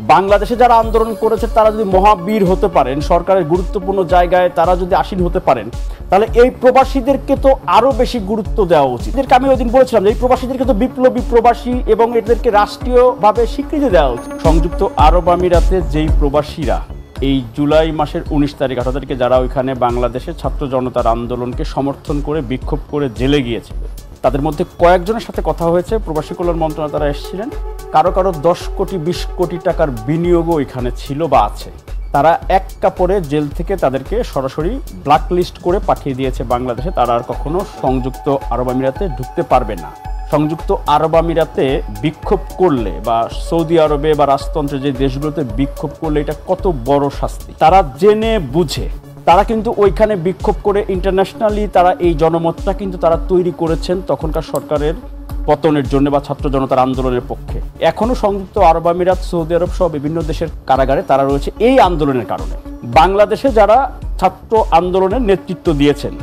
বাংলাদেশে যারা আন্দোলন করেছে তারা যদি মহাবীর হতে পারেন, সরকারের গুরুত্বপূর্ণ জায়গায় তারা যদি আসীন হতে পারেন, তাহলে এই প্রবাসীদেরকে তো আরো বেশি গুরুত্ব দেওয়া উচিত। এদেরকে আমি ওই দিন বলেছিলাম যে এই প্রবাসীদেরকে তো বিপ্লবী প্রবাসী এবং এদেরকে রাষ্ট্রীয়ভাবে স্বীকৃতি দেওয়া উচিত। সংযুক্ত আরব আমিরাতে যেই প্রবাসীরা এই জুলাই মাসের 19 তারিখ 18 তারিখে যারা ওইখানে বাংলাদেশের ছাত্র জনতার আন্দোলনকে সমর্থন করে বিক্ষোভ করে জেলে গিয়েছে, তাদের মধ্যে কয়েকজনের সাথে কথা হয়েছে, প্রবাসী কল্যাণ মন্ত্রণালয় তারা এসেছিলেন। কারো 10 কোটি 20 কোটি টাকার বিনিয়োগও এখানে ছিল বা আছে। তারা এক কাপড়ে জেল থেকে তাদেরকে সরাসরি ব্ল্যাক লিস্ট করে পাঠিয়ে দিয়েছে বাংলাদেশে। তারা আর কখনো সংযুক্ত আরব আমিরাতে ঢুকতে পারবে না। সংযুক্ত আরব আমিরাতে বিক্ষোভ করলে বা সৌদি আরবে বা রাজতন্ত্রের যে দেশগুলোতে বিক্ষোভ করলে এটা কত বড় শাস্তি, তারা জেনে বুঝে তারা কিন্তু ওইখানে বিক্ষোভ করে ইন্টারন্যাশনালি তারা এই জনমতটা কিন্তু তারা তৈরি করেছেন তখনকার সরকারের পতনের জন্য বা ছাত্র জনতার আন্দোলনের পক্ষে। এখনো সংযুক্ত আরব আমিরাত, সৌদি আরব সহ বিভিন্ন দেশের কারাগারে তারা রয়েছে এই আন্দোলনের কারণে। বাংলাদেশে যারা ছাত্র আন্দোলনের নেতৃত্ব দিয়েছেন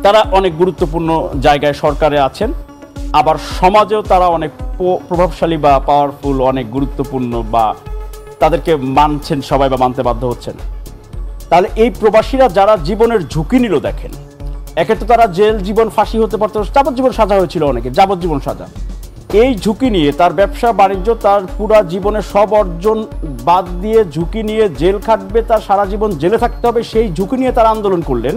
তারা অনেক গুরুত্বপূর্ণ জায়গায় সরকারে আছেন, আবার সমাজেও তারা অনেক প্রভাবশালী বা পাওয়ারফুল, অনেক গুরুত্বপূর্ণ, বা তাদেরকে মানছেন সবাই বা মানতে বাধ্য হচ্ছেন। তাহলে এই প্রবাসীরা যারা জীবনের ঝুঁকি নিল, দেখেন একে তো তারা জেল জীবন, ফাঁসি হতে পারতো, যাবজ্জীবন সাজা হয়েছিল অনেকে, যাবজ্জীবন সাজা। এই ঝুঁকি নিয়ে তার ব্যবসা বাণিজ্য, তার পুরা জীবনের সব অর্জন বাদ দিয়ে ঝুঁকি নিয়ে জেল খাটবে, তার সারা জীবন জেলে থাকতে হবে, সেই ঝুঁকি নিয়ে তারা আন্দোলন করলেন।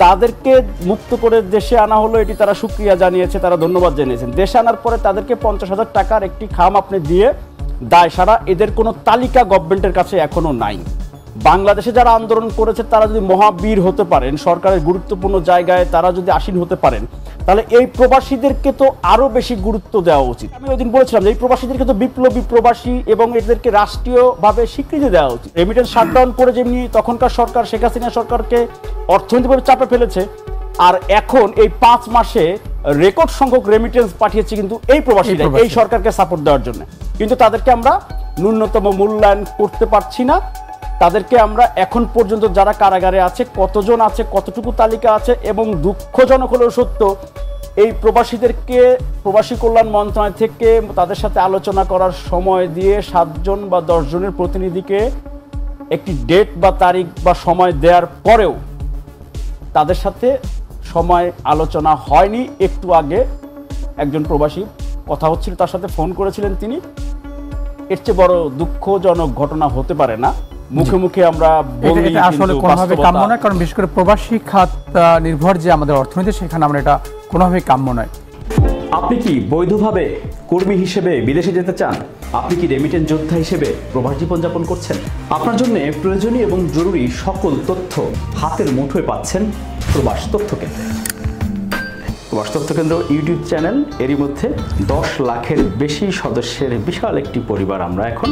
তাদেরকে মুক্ত করে দেশে আনা হলো, এটি তারা সুক্রিয়া জানিয়েছে, তারা ধন্যবাদ জানিয়েছেন। দেশে আনার পরে তাদেরকে 50,000 টাকার একটি খাম আপনি দিয়ে দায় সারা, এদের কোনো তালিকা গভর্নমেন্টের কাছে এখনো নাই। বাংলাদেশে যারা আন্দোলন করেছে তারা যদি মহাবীর হতে পারেন, সরকারের গুরুত্বপূর্ণ জায়গায় তারা যদি আসীন হতে পারেন, তাহলে এই প্রবাসীদেরকে তো আরো বেশি গুরুত্ব দেওয়া উচিত। আমি ওই দিন বলেছিলাম যে এই প্রবাসীদেরকে তো বিপ্লবী প্রবাসী এবং এদেরকে রাষ্ট্রীয়ভাবে স্বীকৃতি দেওয়া উচিত। রেমিটেন্স শাটডাউন করে যেমনি তখনকার সরকার শেখ হাসিনা সরকারকে অর্থনৈতিকভাবে চাপে ফেলেছে, আর এখন এই 5 মাসে রেকর্ড সংখ্যক রেমিটেন্স পাঠিয়েছে কিন্তু এই প্রবাসীরা এই সরকারকে সাপোর্ট দেওয়ার জন্য। কিন্তু তাদেরকে আমরা ন্যূনতম মূল্যায়ন করতে পারছি না। তাদেরকে আমরা এখন পর্যন্ত যারা কারাগারে আছে, কতজন আছে, কতটুকু তালিকা আছে, এবং দুঃখজনক হলেও সত্য, এই প্রবাসীদেরকে প্রবাসী কল্যাণ মন্ত্রণালয় থেকে তাদের সাথে আলোচনা করার সময় দিয়ে 7 জন বা 10 জনের প্রতিনিধিকে একটি ডেট বা তারিখ বা সময় দেওয়ার পরেও তাদের সাথে সময় আলোচনা হয়নি। একটু আগে একজন প্রবাসী কথা হচ্ছিল, তার সাথে ফোন করেছিলেন তিনি। এর চেয়ে বড় দুঃখজনক ঘটনা হতে পারে না। মুখে মুখে আমরা বলি, এটা আসলে কোনোভাবে কাম্য নয়, কারণ বিশেষ করে প্রবাসী খাত নির্ভর যে আমাদের অর্থনীতি, সেখানে আমরা এটা কোনোভাবে কাম্য নয়। আপনি কি বৈধভাবে কর্মী হিসেবে বিদেশে যেতে চান? আপনি কি রেমিটেন্স যোদ্ধা হিসেবে প্রবাস জীবনযাপন করছেন? আপনার জন্য প্রয়োজনীয় এবং জরুরি সকল তথ্য হাতের মুঠোয় পাচ্ছেন প্রবাস তথ্য কেন্দ্রে। প্রবাস তথ্য কেন্দ্র ইউটিউব চ্যানেল, এরই মধ্যে 10 লাখের বেশি সদস্যের বিশাল একটি পরিবার আমরা এখন।